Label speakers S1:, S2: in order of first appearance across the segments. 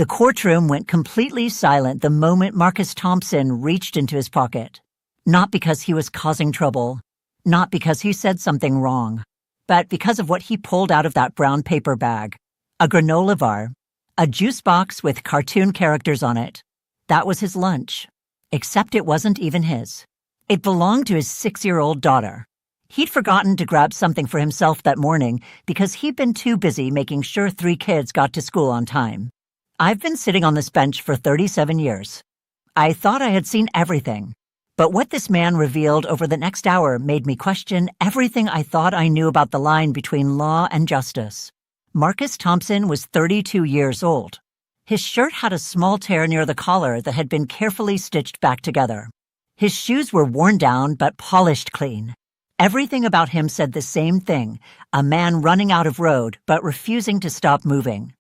S1: The courtroom went completely silent the moment Marcus Thompson reached into his pocket. Not because he was causing trouble, not because he said something wrong, but because of what he pulled out of that brown paper bag. A granola bar, a juice box with cartoon characters on it. That was his lunch. Except it wasn't even his. It belonged to his 6-year-old daughter. He'd forgotten to grab something for himself that morning because he'd been too busy making sure 3 kids got to school on time. I've been sitting on this bench for 37 years. I thought I had seen everything. But what this man revealed over the next hour made me question everything I thought I knew about the line between law and justice. Marcus Thompson was 32 years old. His shirt had a small tear near the collar that had been carefully stitched back together. His shoes were worn down but polished clean. Everything about him said the same thing, a man running out of road but refusing to stop moving.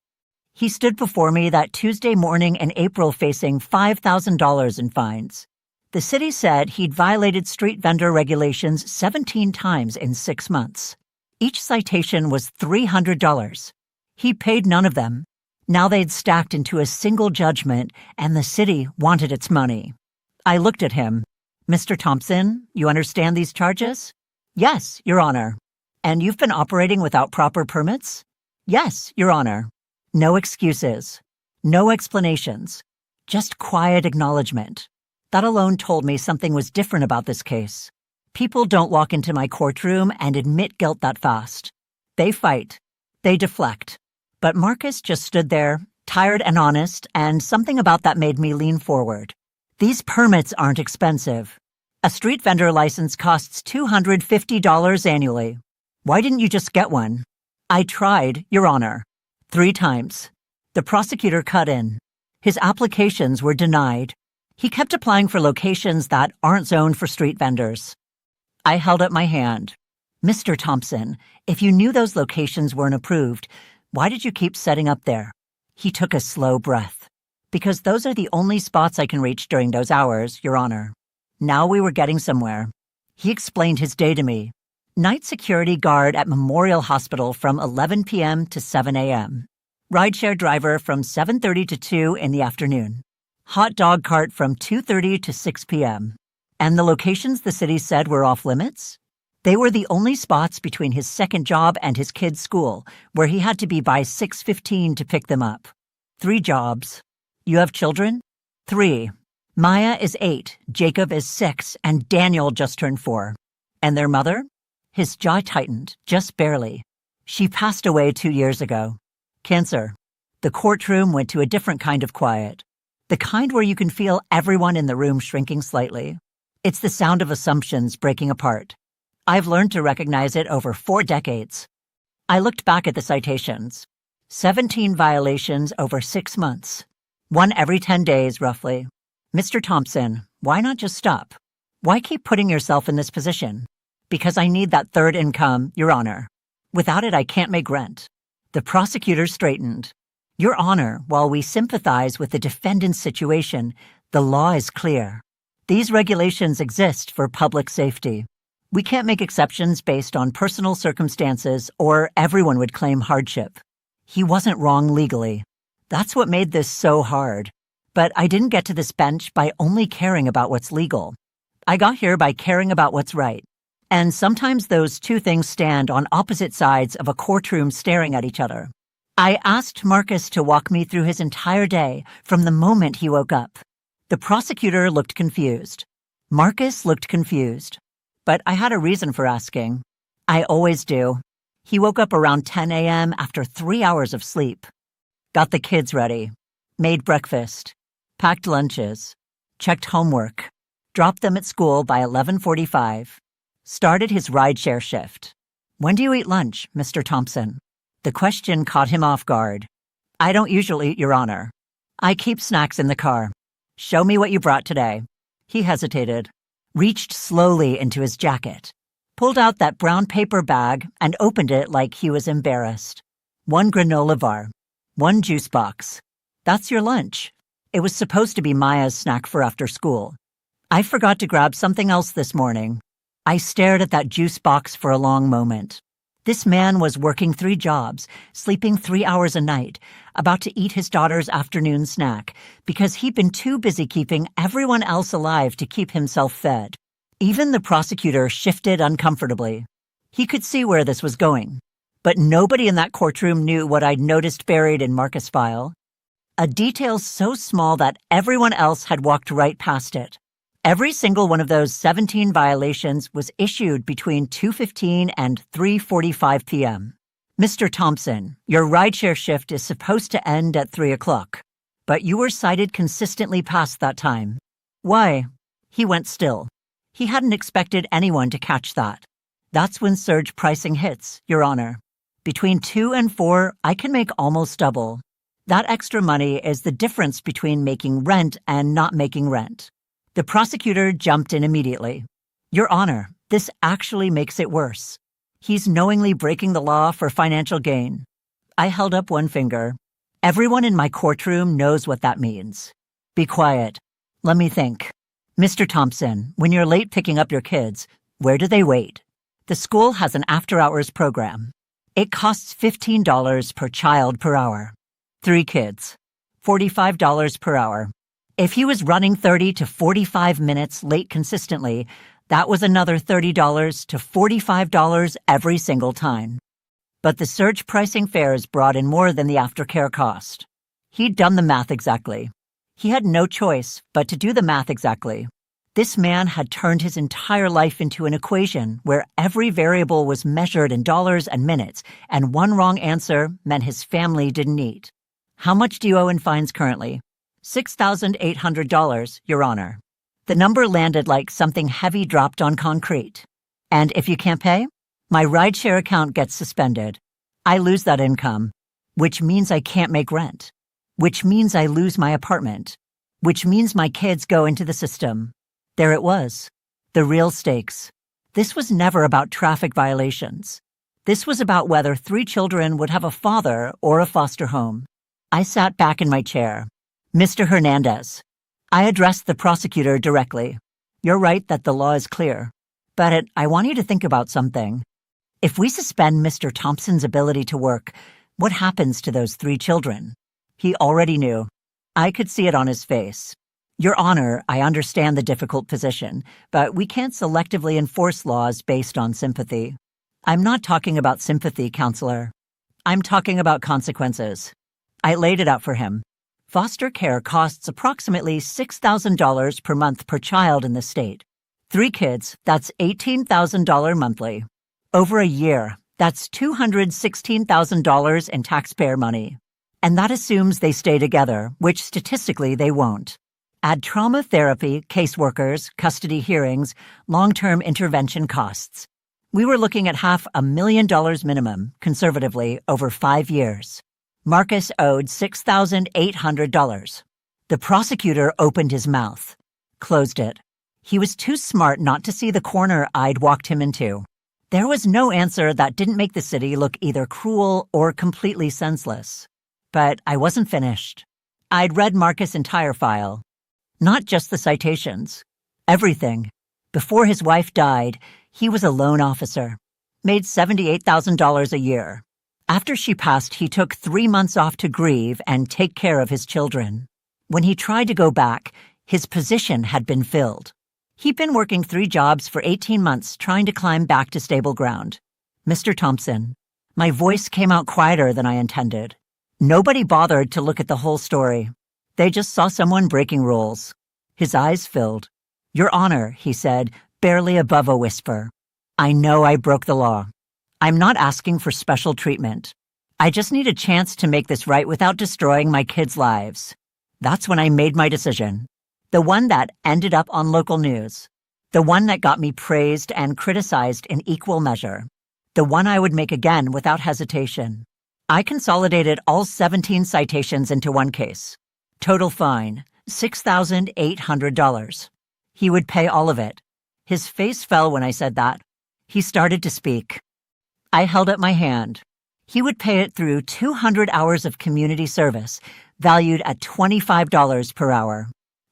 S1: He stood before me that Tuesday morning in April facing $5,000 in fines. The city said he'd violated street vendor regulations 17 times in 6 months. Each citation was $300. He paid none of them. Now they'd stacked into a single judgment, and the city wanted its money. I looked at him. "Mr. Thompson, you understand these charges?" "Yes, Your Honor." "And you've been operating without proper permits?" "Yes, Your Honor." No excuses. No explanations. Just quiet acknowledgement. That alone told me something was different about this case. People don't walk into my courtroom and admit guilt that fast. They fight. They deflect. But Marcus just stood there, tired and honest, and something about that made me lean forward. These permits aren't expensive. A street vendor license costs $250 annually. Why didn't you just get one? I tried, Your Honor. 3 times. The prosecutor cut in. His applications were denied. He kept applying for locations that aren't zoned for street vendors. I held up my hand. "Mr. Thompson, if you knew those locations weren't approved, why did you keep setting up there?" He took a slow breath. "Because those are the only spots I can reach during those hours, Your Honor." Now we were getting somewhere. He explained his day to me. Night security guard at Memorial Hospital from 11 p.m. to 7 a.m. Rideshare driver from 7:30 to 2 in the afternoon. Hot dog cart from 2:30 to 6 p.m. And the locations the city said were off limits? They were the only spots between his second job and his kids' school, where he had to be by 6:15 to pick them up. 3 jobs. You have children? 3. Maya is 8, Jacob is 6, and Daniel just turned 4. And their mother? His jaw tightened, just barely. She passed away 2 years ago. Cancer. The courtroom went to a different kind of quiet. The kind where you can feel everyone in the room shrinking slightly. It's the sound of assumptions breaking apart. I've learned to recognize it over 4 decades. I looked back at the citations. 17 violations over 6 months. 1 every 10 days, roughly. Mr. Thompson, why not just stop? Why keep putting yourself in this position? Because I need that third income, Your Honor. Without it, I can't make rent. The prosecutor straightened. Your Honor, while we sympathize with the defendant's situation, the law is clear. These regulations exist for public safety. We can't make exceptions based on personal circumstances, or everyone would claim hardship. He wasn't wrong legally. That's what made this so hard. But I didn't get to this bench by only caring about what's legal. I got here by caring about what's right. And sometimes those 2 things stand on opposite sides of a courtroom staring at each other. I asked Marcus to walk me through his entire day from the moment he woke up. The prosecutor looked confused. Marcus looked confused. But I had a reason for asking. I always do. He woke up around 10 a.m. after 3 hours of sleep. Got the kids ready. Made breakfast. Packed lunches. Checked homework. Dropped them at school by 11:45. Started his rideshare shift. When do you eat lunch, Mr. Thompson? The question caught him off guard. I don't usually eat, Your Honor. I keep snacks in the car. Show me what you brought today. He hesitated, reached slowly into his jacket, pulled out that brown paper bag and opened it like he was embarrassed. 1 granola bar. 1 juice box. That's your lunch. It was supposed to be Maya's snack for after school. I forgot to grab something else this morning. I stared at that juice box for a long moment. This man was working 3 jobs, sleeping 3 hours a night, about to eat his daughter's afternoon snack, because he'd been too busy keeping everyone else alive to keep himself fed. Even the prosecutor shifted uncomfortably. He could see where this was going. But nobody in that courtroom knew what I'd noticed buried in Marcus' file. A detail so small that everyone else had walked right past it. Every single one of those 17 violations was issued between 2:15 and 3:45 p.m. Mr. Thompson, your rideshare shift is supposed to end at 3 o'clock, but you were cited consistently past that time. Why? He went still. He hadn't expected anyone to catch that. That's when surge pricing hits, Your Honor. Between 2 and 4, I can make almost double. That extra money is the difference between making rent and not making rent. The prosecutor jumped in immediately. Your Honor, this actually makes it worse. He's knowingly breaking the law for financial gain. I held up one finger. Everyone in my courtroom knows what that means. Be quiet. Let me think. Mr. Thompson, when you're late picking up your kids, where do they wait? The school has an after-hours program. It costs $15 per child per hour. 3 kids. $45 per hour. If he was running 30 to 45 minutes late consistently, that was another $30 to $45 every single time. But the surge pricing fares brought in more than the aftercare cost. He'd done the math exactly. He had no choice but to do the math exactly. This man had turned his entire life into an equation where every variable was measured in dollars and minutes, and one wrong answer meant his family didn't eat. How much do you owe in fines currently? $6,800, Your Honor. The number landed like something heavy dropped on concrete. And if you can't pay, my rideshare account gets suspended. I lose that income, which means I can't make rent, which means I lose my apartment, which means my kids go into the system. There it was, the real stakes. This was never about traffic violations. This was about whether 3 children would have a father or a foster home. I sat back in my chair. Mr. Hernandez, I addressed the prosecutor directly. You're right that the law is clear, but I want you to think about something. If we suspend Mr. Thompson's ability to work, what happens to those 3 children? He already knew. I could see it on his face. Your Honor, I understand the difficult position, but we can't selectively enforce laws based on sympathy. I'm not talking about sympathy, counselor. I'm talking about consequences. I laid it out for him. Foster care costs approximately $6,000 per month per child in the state. 3 kids, that's $18,000 monthly. Over a year, that's $216,000 in taxpayer money. And that assumes they stay together, which statistically they won't. Add trauma therapy, caseworkers, custody hearings, long-term intervention costs. We were looking at $500,000 minimum, conservatively, over 5 years. Marcus owed $6,800. The prosecutor opened his mouth, closed it. He was too smart not to see the corner I'd walked him into. There was no answer that didn't make the city look either cruel or completely senseless. But I wasn't finished. I'd read Marcus' entire file. Not just the citations. Everything. Before his wife died, he was a loan officer. Made $78,000 a year. After she passed, he took 3 months off to grieve and take care of his children. When he tried to go back, his position had been filled. He'd been working 3 jobs for 18 months trying to climb back to stable ground. Mr. Thompson, my voice came out quieter than I intended. Nobody bothered to look at the whole story. They just saw someone breaking rules. His eyes filled. Your Honor, he said, barely above a whisper. I know I broke the law. I'm not asking for special treatment. I just need a chance to make this right without destroying my kids' lives. That's when I made my decision. The one that ended up on local news. The one that got me praised and criticized in equal measure. The one I would make again without hesitation. I consolidated all 17 citations into one case. Total fine, $6,800. He would pay all of it. His face fell when I said that. He started to speak. I held up my hand. He would pay it through 200 hours of community service, valued at $25 per hour.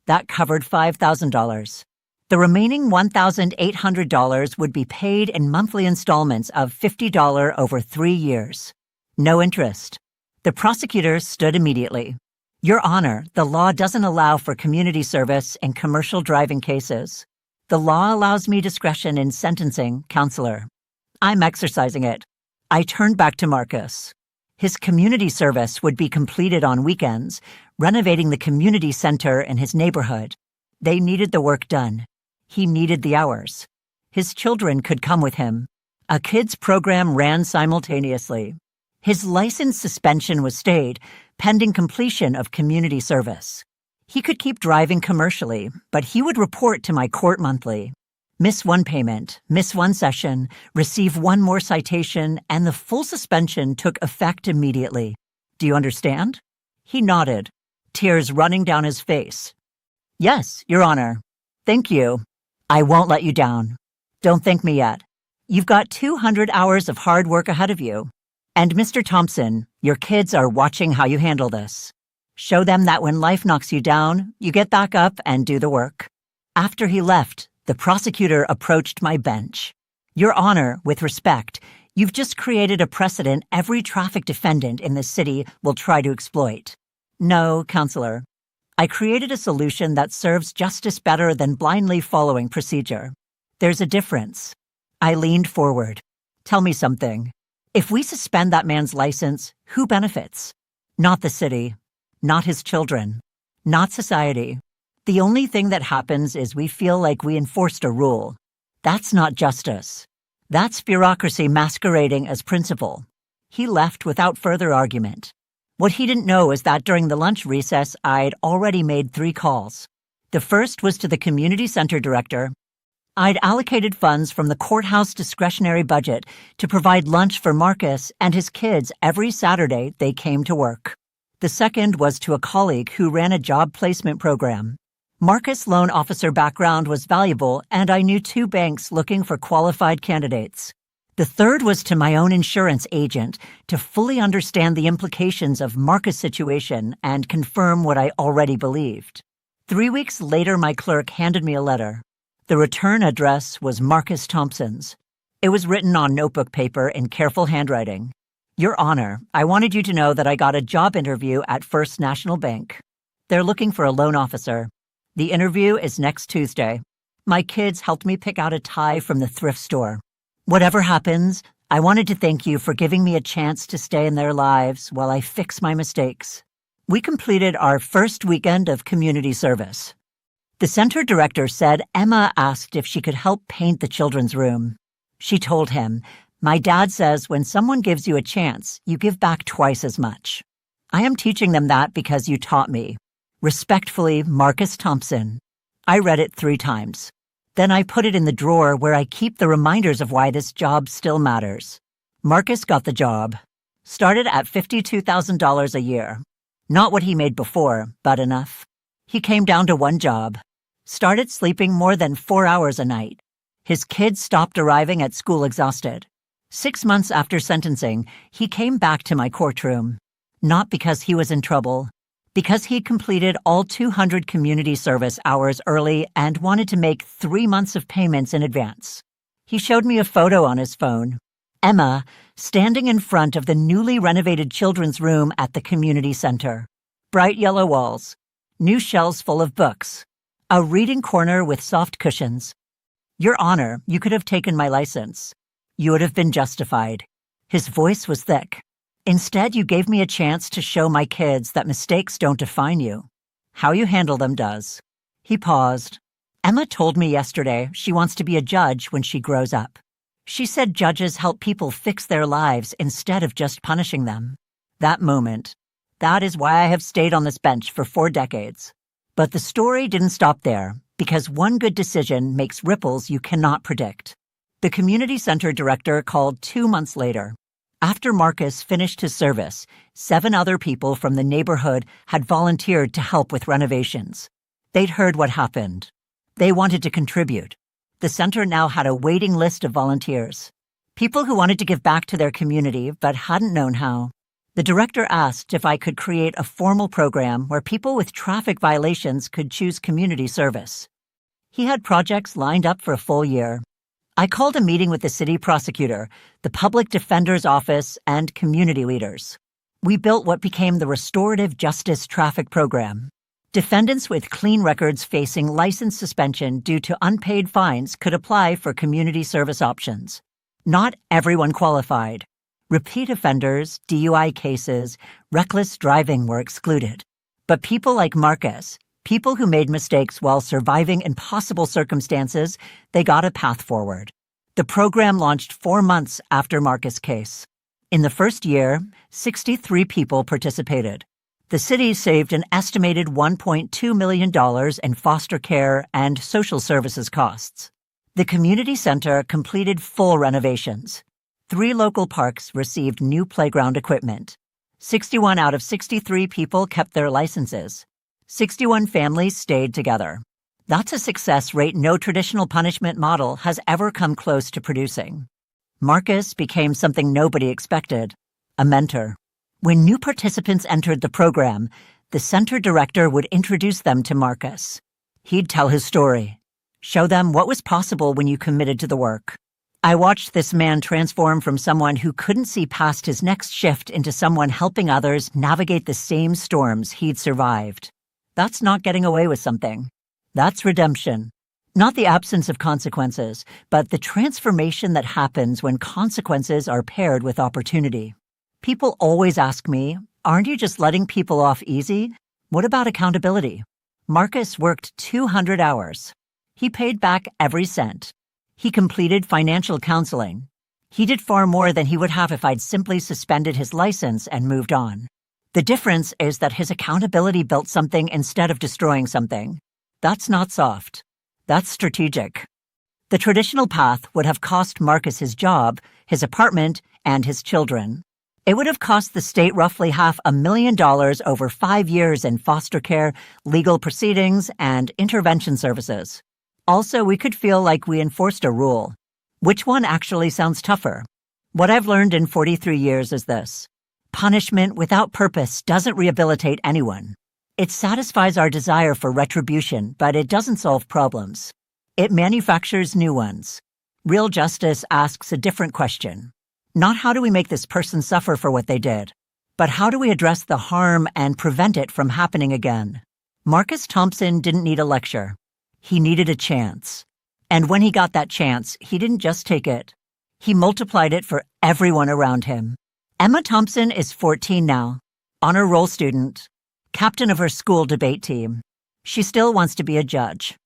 S1: That covered $5,000. The remaining $1,800 would be paid in monthly installments of $50 over 3 years. No interest. The prosecutor stood immediately. Your Honor, the law doesn't allow for community service in commercial driving cases. The law allows me discretion in sentencing, Counselor. I'm exercising it. I turned back to Marcus. His community service would be completed on weekends, renovating the community center in his neighborhood. They needed the work done. He needed the hours. His children could come with him. A kids program ran simultaneously. His license suspension was stayed, pending completion of community service. He could keep driving commercially, but he would report to my court monthly. Miss one payment, miss one session, receive one more citation, and the full suspension took effect immediately. Do you understand? He nodded, tears running down his face. Yes, Your Honor. Thank you. I won't let you down. Don't thank me yet. You've got 200 hours of hard work ahead of you. And Mr. Thompson, your kids are watching how you handle this. Show them that when life knocks you down, you get back up and do the work. After he left, the prosecutor approached my bench. Your Honor, with respect, you've just created a precedent every traffic defendant in this city will try to exploit. No, Counselor. I created a solution that serves justice better than blindly following procedure. There's a difference. I leaned forward. Tell me something. If we suspend that man's license, who benefits? Not the city. Not his children. Not society. The only thing that happens is we feel like we enforced a rule. That's not justice. That's bureaucracy masquerading as principle. He left without further argument. What he didn't know is that during the lunch recess, I'd already made 3 calls. The first was to the community center director. I'd allocated funds from the courthouse discretionary budget to provide lunch for Marcus and his kids every Saturday they came to work. The second was to a colleague who ran a job placement program. Marcus' loan officer background was valuable, and I knew 2 banks looking for qualified candidates. The third was to my own insurance agent to fully understand the implications of Marcus' situation and confirm what I already believed. 3 weeks later, my clerk handed me a letter. The return address was Marcus Thompson's. It was written on notebook paper in careful handwriting. Your Honor, I wanted you to know that I got a job interview at First National Bank. They're looking for a loan officer. The interview is next Tuesday. My kids helped me pick out a tie from the thrift store. Whatever happens, I wanted to thank you for giving me a chance to stay in their lives while I fix my mistakes. We completed our first weekend of community service. The center director said Emma asked if she could help paint the children's room. She told him, "My dad says when someone gives you a chance, you give back twice as much. I am teaching them that because you taught me. Respectfully, Marcus Thompson." I read it 3 times. Then I put it in the drawer where I keep the reminders of why this job still matters. Marcus got the job. Started at $52,000 a year. Not what he made before, but enough. He came down to 1 job. Started sleeping more than 4 hours a night. His kids stopped arriving at school exhausted. 6 months after sentencing, he came back to my courtroom. Not because he was in trouble. Because he completed all 200 community service hours early and wanted to make 3 months of payments in advance. He showed me a photo on his phone. Emma, standing in front of the newly renovated children's room at the community center. Bright yellow walls. New shelves full of books. A reading corner with soft cushions. Your Honor, you could have taken my license. You would have been justified. His voice was thick. Instead, you gave me a chance to show my kids that mistakes don't define you. How you handle them does. He paused. Emma told me yesterday she wants to be a judge when she grows up. She said judges help people fix their lives instead of just punishing them. That moment. That is why I have stayed on this bench for 4 decades. But the story didn't stop there, because one good decision makes ripples you cannot predict. The community center director called 2 months later. After Marcus finished his service, 7 other people from the neighborhood had volunteered to help with renovations. They'd heard what happened. They wanted to contribute. The center now had a waiting list of volunteers. People who wanted to give back to their community but hadn't known how. The director asked if I could create a formal program where people with traffic violations could choose community service. He had projects lined up for a full year. I called a meeting with the city prosecutor, the public defender's office, and community leaders. We built what became the Restorative Justice Traffic Program. Defendants with clean records facing license suspension due to unpaid fines could apply for community service options. Not everyone qualified. Repeat offenders, DUI cases, reckless driving were excluded. But people like Marcus, people who made mistakes while surviving impossible circumstances, they got a path forward. The program launched 4 months after Marcus' case. In the first year, 63 people participated. The city saved an estimated $1.2 million in foster care and social services costs. The community center completed full renovations. 3 local parks received new playground equipment. 61 out of 63 people kept their licenses. 61 families stayed together. That's a success rate no traditional punishment model has ever come close to producing. Marcus became something nobody expected, a mentor. When new participants entered the program, the center director would introduce them to Marcus. He'd tell his story, show them what was possible when you committed to the work. I watched this man transform from someone who couldn't see past his next shift into someone helping others navigate the same storms he'd survived. That's not getting away with something. That's redemption. Not the absence of consequences, but the transformation that happens when consequences are paired with opportunity. People always ask me, aren't you just letting people off easy? What about accountability? Marcus worked 200 hours. He paid back every cent. He completed financial counseling. He did far more than he would have if I'd simply suspended his license and moved on. The difference is that his accountability built something instead of destroying something. That's not soft. That's strategic. The traditional path would have cost Marcus his job, his apartment, and his children. It would have cost the state roughly $500,000 over 5 years in foster care, legal proceedings, and intervention services. Also, we could feel like we enforced a rule. Which one actually sounds tougher? What I've learned in 43 years is this. Punishment without purpose doesn't rehabilitate anyone. It satisfies our desire for retribution, but it doesn't solve problems. It manufactures new ones. Real justice asks a different question. Not how do we make this person suffer for what they did, but how do we address the harm and prevent it from happening again? Marcus Thompson didn't need a lecture. He needed a chance. And when he got that chance, he didn't just take it. He multiplied it for everyone around him. Emma Thompson is 14 now, honor roll student, captain of her school debate team. She still wants to be a judge.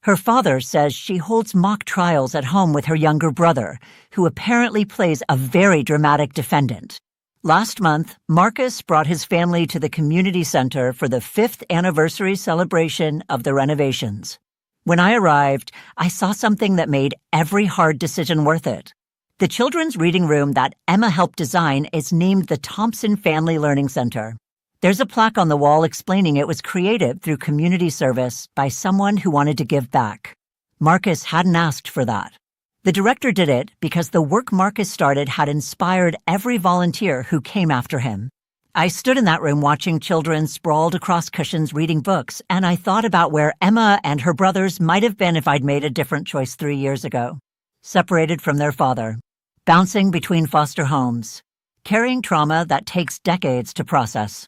S1: Her father says she holds mock trials at home with her younger brother, who apparently plays a very dramatic defendant. Last month, Marcus brought his family to the community center for the 5th anniversary celebration of the renovations. When I arrived, I saw something that made every hard decision worth it. The children's reading room that Emma helped design is named the Thompson Family Learning Center. There's a plaque on the wall explaining it was created through community service by someone who wanted to give back. Marcus hadn't asked for that. The director did it because the work Marcus started had inspired every volunteer who came after him. I stood in that room watching children sprawled across cushions reading books, and I thought about where Emma and her brothers might have been if I'd made a different choice 3 years ago. Separated from their father, bouncing between foster homes, carrying trauma that takes decades to process.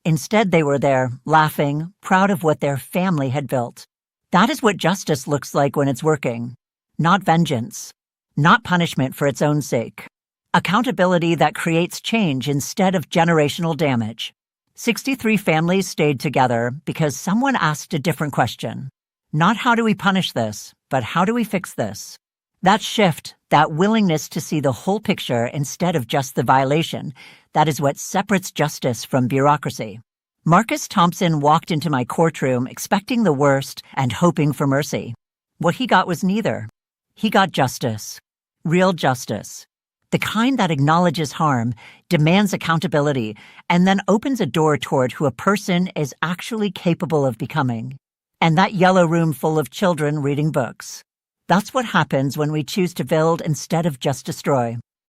S1: Instead, they were there, laughing, proud of what their family had built. That is what justice looks like when it's working. Not vengeance. Not punishment for its own sake. Accountability that creates change instead of generational damage. 63 families stayed together because someone asked a different question. Not how do we punish this, but how do we fix this? That shift, that willingness to see the whole picture instead of just the violation, that is what separates justice from bureaucracy. Marcus Thompson walked into my courtroom expecting the worst and hoping for mercy. What he got was neither. He got justice. Real justice. The kind that acknowledges harm, demands accountability, and then opens a door toward who a person is actually capable of becoming. And that yellow room full of children reading books. That's what happens when we choose to build instead of just destroy.